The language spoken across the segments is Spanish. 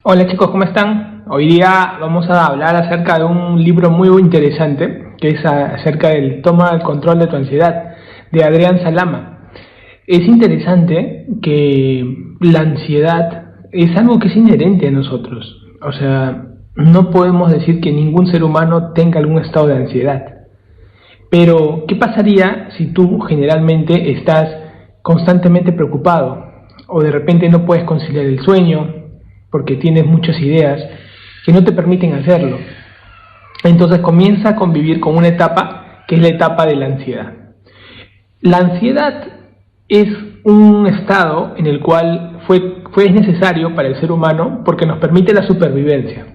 Hola chicos, ¿cómo están? Hoy día vamos a hablar acerca de un libro muy interesante que es acerca del Toma el control de tu ansiedad de Adrián Salama. Es interesante que la ansiedad es algo que es inherente a nosotros. O sea, no podemos decir que ningún ser humano tenga algún estado de ansiedad. Pero, ¿qué pasaría si tú generalmente estás constantemente preocupado o de repente no puedes conciliar el sueño porque tienes muchas ideas que no te permiten hacerlo? Entonces comienza a convivir con una etapa que es la etapa de la ansiedad. La ansiedad es un estado en el cual fue necesario para el ser humano porque nos permite la supervivencia.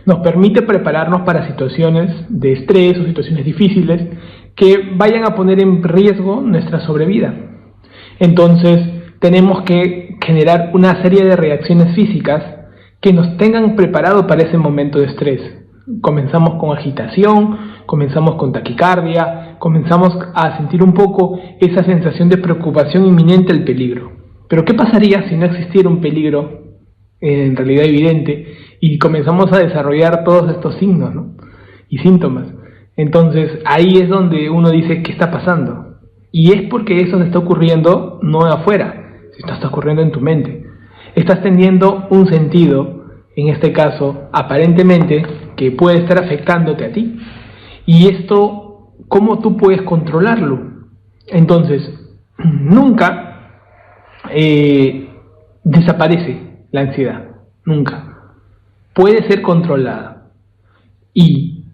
Nos permite prepararnos para situaciones de estrés o situaciones difíciles que vayan a poner en riesgo nuestra sobrevida. Entonces, tenemos que generar una serie de reacciones físicas que nos tengan preparados para ese momento de estrés. Comenzamos con agitación, comenzamos con taquicardia, comenzamos a sentir un poco esa sensación de preocupación inminente al peligro. Pero ¿qué pasaría si no existiera un peligro en realidad evidente y comenzamos a desarrollar todos estos signos, ¿no? Y síntomas? Entonces ahí es donde uno dice, ¿qué está pasando? Y es porque eso se está ocurriendo no afuera, esto está ocurriendo en tu mente. Estás teniendo un sentido, en este caso, aparentemente, que puede estar afectándote a ti. Y esto, ¿cómo tú puedes controlarlo? Entonces, nunca desaparece la ansiedad, nunca. Puede ser controlada. Y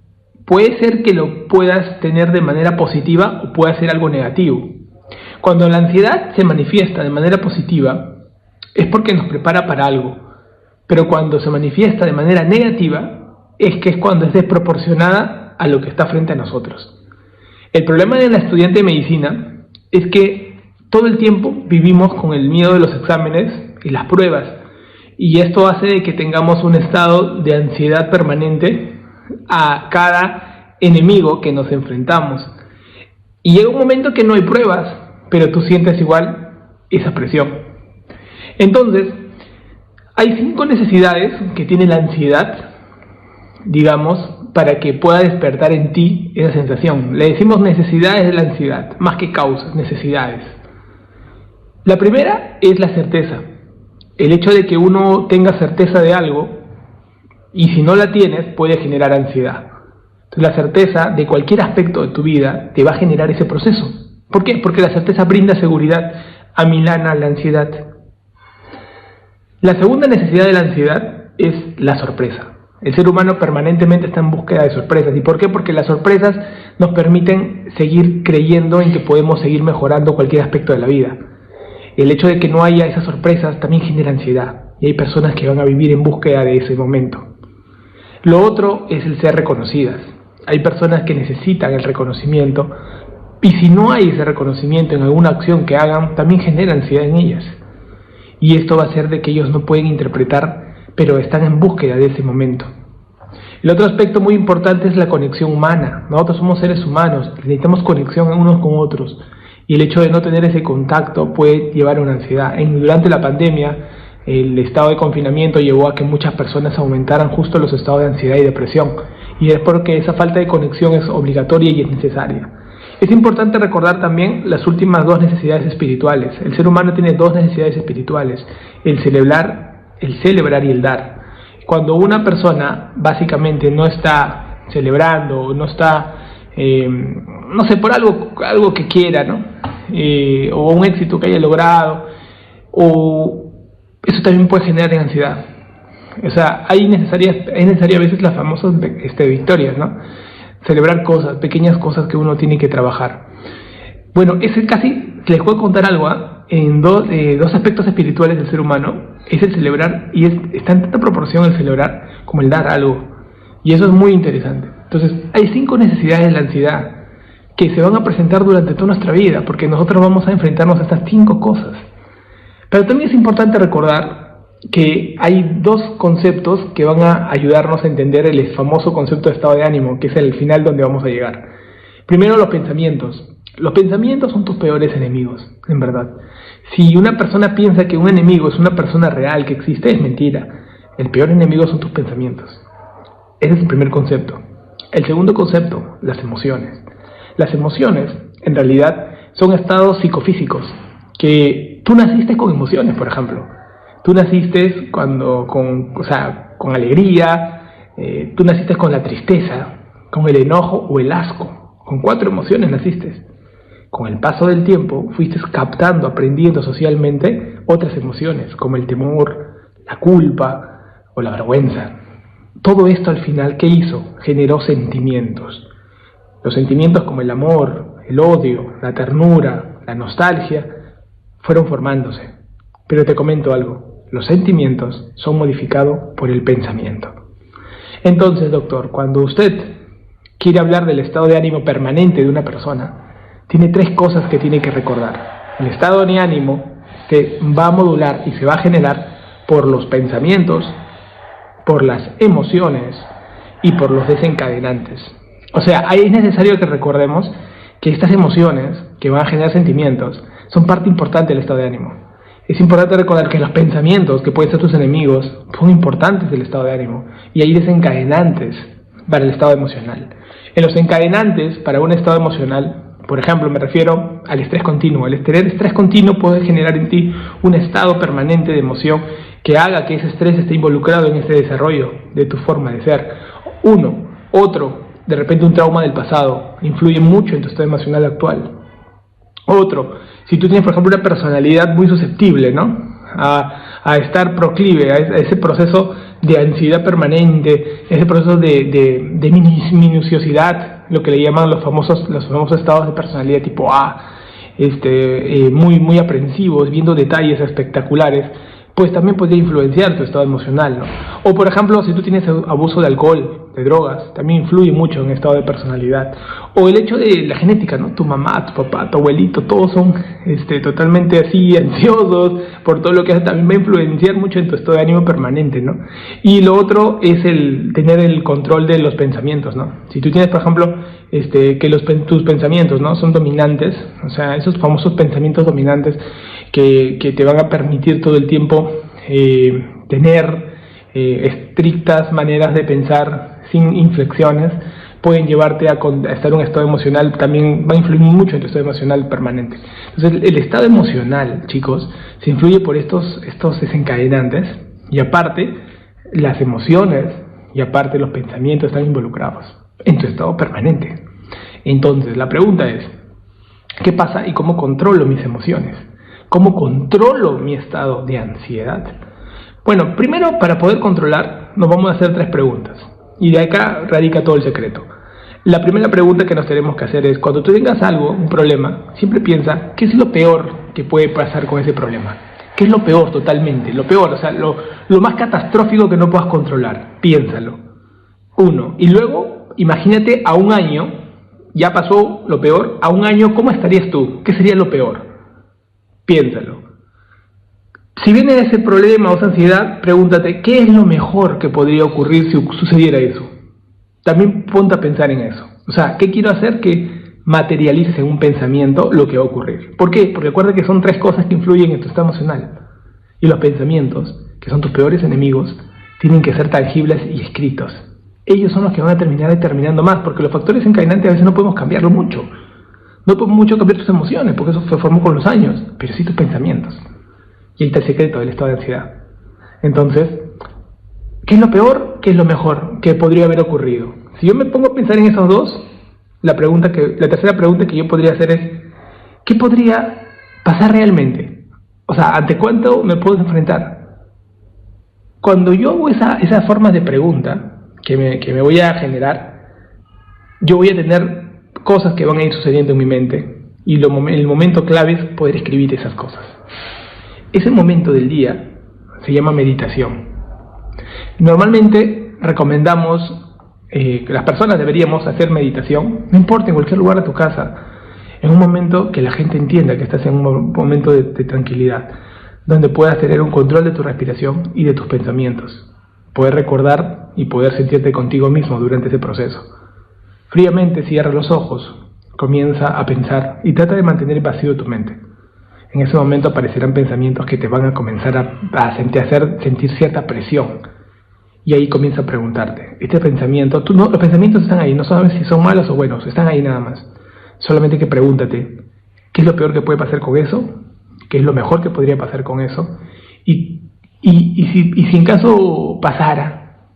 puede ser que lo puedas tener de manera positiva o pueda ser algo negativo. Cuando la ansiedad se manifiesta de manera positiva, es porque nos prepara para algo. Pero cuando se manifiesta de manera negativa, es cuando es desproporcionada a lo que está frente a nosotros. El problema de la estudiante de medicina es que todo el tiempo vivimos con el miedo de los exámenes y las pruebas. Y esto hace de que tengamos un estado de ansiedad permanente a cada enemigo que nos enfrentamos. Y llega un momento que no hay pruebas, pero tú sientes igual esa presión. Entonces, hay 5 necesidades que tiene la ansiedad, digamos, para que pueda despertar en ti esa sensación. Le decimos necesidades de la ansiedad, más que causas, necesidades. La primera es la certeza. El hecho de que uno tenga certeza de algo, y si no la tienes, puede generar ansiedad. Entonces, la certeza de cualquier aspecto de tu vida te va a generar ese proceso. ¿Por qué? Porque la certeza brinda seguridad, amilana la ansiedad. La segunda necesidad de la ansiedad es la sorpresa. El ser humano permanentemente está en búsqueda de sorpresas. ¿Y por qué? Porque las sorpresas nos permiten seguir creyendo en que podemos seguir mejorando cualquier aspecto de la vida. El hecho de que no haya esas sorpresas también genera ansiedad. Y hay personas que van a vivir en búsqueda de ese momento. Lo otro es el ser reconocidas. Hay personas que necesitan el reconocimiento. Y si no hay ese reconocimiento en alguna acción que hagan, también genera ansiedad en ellas. Y esto va a hacer de que ellos no pueden interpretar, pero están en búsqueda de ese momento. El otro aspecto muy importante es la conexión humana. Nosotros somos seres humanos, necesitamos conexión unos con otros. Y el hecho de no tener ese contacto puede llevar a una ansiedad. Durante la pandemia, el estado de confinamiento llevó a que muchas personas aumentaran justo los estados de ansiedad y depresión. Y es porque esa falta de conexión es obligatoria y es necesaria. Es importante recordar también las últimas 2 necesidades espirituales. El ser humano tiene 2 necesidades espirituales, el celebrar y el dar. Cuando una persona básicamente no está celebrando, no está, no sé, por algo que quiera, ¿no? O un éxito que haya logrado, o eso también puede generar ansiedad. O sea, es necesaria a veces las famosas victorias, ¿no? Celebrar cosas, pequeñas cosas que uno tiene que trabajar. Bueno, les puedo contar algo, en dos aspectos espirituales del ser humano, es el celebrar, y está en tanta proporción el celebrar como el dar algo. Y eso es muy interesante. Entonces, hay 5 necesidades de la ansiedad que se van a presentar durante toda nuestra vida, porque nosotros vamos a enfrentarnos a estas 5 cosas. Pero también es importante recordar que hay 2 conceptos que van a ayudarnos a entender el famoso concepto de estado de ánimo, que es el final donde vamos a llegar. Primero, los pensamientos. Los pensamientos son tus peores enemigos, en verdad. Si una persona piensa que un enemigo es una persona real que existe, es mentira. El peor enemigo son tus pensamientos. Ese es el primer concepto. El segundo concepto, las emociones. Las emociones, en realidad, son estados psicofísicos, que tú naciste con emociones, por ejemplo. Tú naciste con alegría, tú naciste con la tristeza, con el enojo o el asco. Con 4 emociones naciste. Con el paso del tiempo fuiste captando, aprendiendo socialmente otras emociones, como el temor, la culpa o la vergüenza. Todo esto al final, ¿qué hizo? Generó sentimientos. Los sentimientos como el amor, el odio, la ternura, la nostalgia, fueron formándose. Pero te comento algo, los sentimientos son modificados por el pensamiento. Entonces, doctor, cuando usted quiere hablar del estado de ánimo permanente de una persona, tiene 3 cosas que tiene que recordar. El estado de ánimo se va a modular y se va a generar por los pensamientos, por las emociones y por los desencadenantes. O sea, ahí es necesario que recordemos que estas emociones que van a generar sentimientos son parte importante del estado de ánimo. Es importante recordar que los pensamientos, que pueden ser tus enemigos, son importantes del estado de ánimo y hay desencadenantes para el estado emocional. En los encadenantes para un estado emocional, por ejemplo, me refiero al estrés continuo. El estrés continuo puede generar en ti un estado permanente de emoción que haga que ese estrés esté involucrado en ese desarrollo de tu forma de ser. De repente un trauma del pasado influye mucho en tu estado emocional actual. Si tú tienes, por ejemplo, una personalidad muy susceptible, ¿no? a estar proclive a ese proceso de ansiedad permanente, ese proceso de minuciosidad, lo que le llaman los famosos estados de personalidad tipo A, muy aprensivos, viendo detalles espectaculares, pues también podría influenciar tu estado emocional, ¿no? O por ejemplo, si tú tienes abuso de alcohol, de drogas, también influye mucho en el estado de personalidad. O el hecho de la genética, ¿no? Tu mamá, tu papá, tu abuelito, todos son totalmente así, ansiosos por todo lo que hace, también va a influenciar mucho en tu estado de ánimo permanente, ¿no? Y lo otro es el tener el control de los pensamientos, ¿no? Si tú tienes, por ejemplo, que tus pensamientos, ¿no? son dominantes, o sea, esos famosos pensamientos dominantes que te van a permitir todo el tiempo tener estrictas maneras de pensar sin inflexiones, pueden llevarte a estar en un estado emocional, también va a influir mucho en tu estado emocional permanente. Entonces el estado emocional, chicos, se influye por estos desencadenantes, y aparte las emociones y aparte los pensamientos están involucrados en tu estado permanente. Entonces la pregunta es, ¿qué pasa y cómo controlo mis emociones? ¿Cómo controlo mi estado de ansiedad? Bueno, primero, para poder controlar, nos vamos a hacer 3 preguntas. Y de acá radica todo el secreto. La primera pregunta que nos tenemos que hacer es, cuando tú tengas un problema, siempre piensa, ¿qué es lo peor que puede pasar con ese problema? ¿Qué es lo peor totalmente? Lo peor, o sea, lo más catastrófico que no puedas controlar. Piénsalo. 1. Y luego, imagínate a un año, ya pasó lo peor, a un año, ¿cómo estarías tú? ¿Qué sería lo peor? Piénsalo. Si viene ese problema o esa ansiedad, pregúntate, ¿qué es lo mejor que podría ocurrir si sucediera eso? También ponte a pensar en eso. O sea, ¿qué quiero hacer? Que materialices en un pensamiento lo que va a ocurrir. ¿Por qué? Porque recuerda que son 3 cosas que influyen en tu estado emocional. Y los pensamientos, que son tus peores enemigos, tienen que ser tangibles y escritos. Ellos son los que van a terminar determinando más, porque los factores encadenantes a veces no podemos cambiarlo mucho. No podemos mucho cambiar tus emociones, porque eso se formó con los años, pero sí tus pensamientos. Y ahí está el secreto del estado de ansiedad. Entonces, ¿qué es lo peor? ¿Qué es lo mejor que podría haber ocurrido? Si yo me pongo a pensar en esos 2, la tercera pregunta que yo podría hacer es, ¿qué podría pasar realmente? O sea, ¿ante cuánto me puedo enfrentar? Cuando yo hago esa forma de pregunta que me voy a generar, yo voy a tener cosas que van a ir sucediendo en mi mente, y el momento clave es poder escribir esas cosas. Ese momento del día se llama meditación. Normalmente recomendamos que las personas deberíamos hacer meditación, no importa, en cualquier lugar de tu casa, en un momento que la gente entienda que estás en un momento de tranquilidad, donde puedas tener un control de tu respiración y de tus pensamientos, poder recordar y poder sentirte contigo mismo durante ese proceso. Fríamente cierra los ojos, comienza a pensar y trata de mantener vacío tu mente. En ese momento aparecerán pensamientos que te van a comenzar a hacer sentir cierta presión. Y ahí comienza a preguntarte, este pensamiento, los pensamientos están ahí, no sabes si son malos o buenos, están ahí nada más. Solamente que pregúntate, ¿qué es lo peor que puede pasar con eso? ¿Qué es lo mejor que podría pasar con eso? Y si en caso pasara,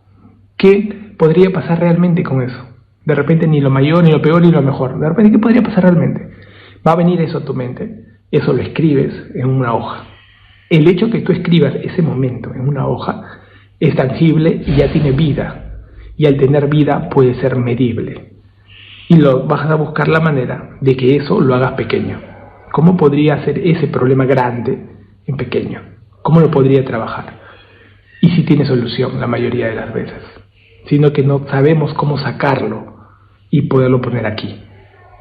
¿qué podría pasar realmente con eso? De repente ni lo mayor, ni lo peor, ni lo mejor. De repente, ¿qué podría pasar realmente? Va a venir eso a tu mente, eso lo escribes en una hoja. El hecho que tú escribas ese momento en una hoja es tangible y ya tiene vida. Y al tener vida puede ser medible. Y vas a buscar la manera de que eso lo hagas pequeño. ¿Cómo podría hacer ese problema grande en pequeño? ¿Cómo lo podría trabajar? Y si tiene solución la mayoría de las veces. Sino que no sabemos cómo sacarlo y poderlo poner aquí.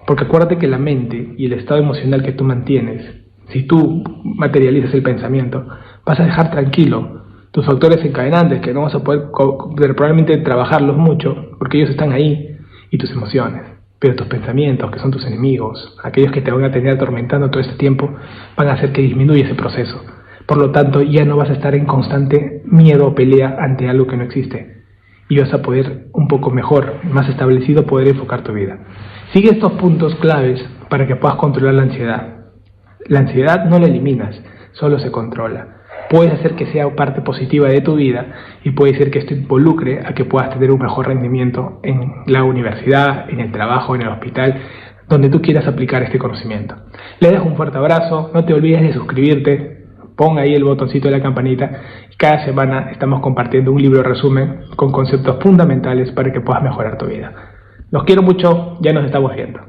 Porque acuérdate que la mente y el estado emocional que tú mantienes, si tú materializas el pensamiento, vas a dejar tranquilo tus factores encadenantes, que no vas a poder probablemente trabajarlos mucho, porque ellos están ahí, y tus emociones. Pero tus pensamientos, que son tus enemigos, aquellos que te van a tener atormentando todo este tiempo, van a hacer que disminuya ese proceso. Por lo tanto, ya no vas a estar en constante miedo o pelea ante algo que no existe. Y vas a poder un poco mejor, más establecido, poder enfocar tu vida. Sigue estos puntos claves para que puedas controlar la ansiedad. La ansiedad no la eliminas, solo se controla. Puedes hacer que sea parte positiva de tu vida y puede ser que esto involucre a que puedas tener un mejor rendimiento en la universidad, en el trabajo, en el hospital, donde tú quieras aplicar este conocimiento. Le dejo un fuerte abrazo, no te olvides de suscribirte, pon ahí el botoncito de la campanita. Cada semana estamos compartiendo un libro resumen con conceptos fundamentales para que puedas mejorar tu vida. Los quiero mucho, ya nos estamos viendo.